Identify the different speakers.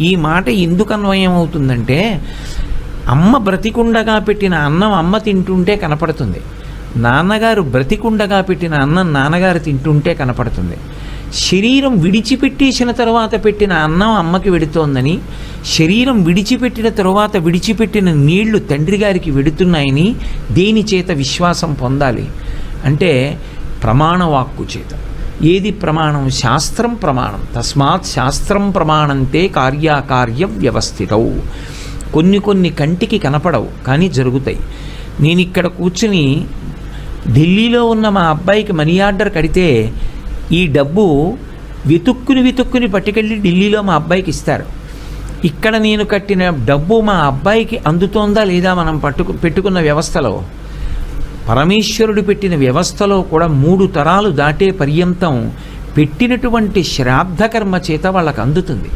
Speaker 1: ఈ మాట ఎందుకు అన్వయం అవుతుందంటే, అమ్మ బ్రతికుండగా పెట్టిన అన్నం అమ్మ తింటుంటే కనపడుతుంది, నాన్నగారు బ్రతికుండగా పెట్టిన అన్నం నాన్నగారు తింటుంటే కనపడుతుంది. శరీరం విడిచిపెట్టేసిన తర్వాత పెట్టిన అన్నం అమ్మకి వెడుతోందని, శరీరం విడిచిపెట్టిన తరువాత విడిచిపెట్టిన నీళ్లు తండ్రి గారికి వెడుతున్నాయని దేని చేత విశ్వాసం పొందాలి అంటే ప్రమాణవాక్కు చేత. ఏది ప్రమాణం? శాస్త్రం ప్రమాణం. తస్మాత్ శాస్త్రం ప్రమాణంతే కార్యాకార్య వ్యవస్థితౌ. కొన్ని కంటికి కనపడవు కానీ జరుగుతాయి. నేను ఇక్కడ కూర్చుని ఢిల్లీలో ఉన్న మా అబ్బాయికి మనీ ఆర్డర్ కడితే ఈ డబ్బు వెతుక్కుని పట్టుకెళ్ళి ఢిల్లీలో మా అబ్బాయికి ఇస్తారు. ఇక్కడ నేను కట్టిన డబ్బు మా అబ్బాయికి అందుతోందా లేదా మనం పెట్టుకున్న వ్యవస్థలో, పరమేశ్వరుడు పెట్టిన వ్యవస్థలో కూడా 3 తరాలు దాటే పర్యంతం పెట్టినటువంటి శ్రాద్ధకర్మ చేత వాళ్ళకు అందుతుంది.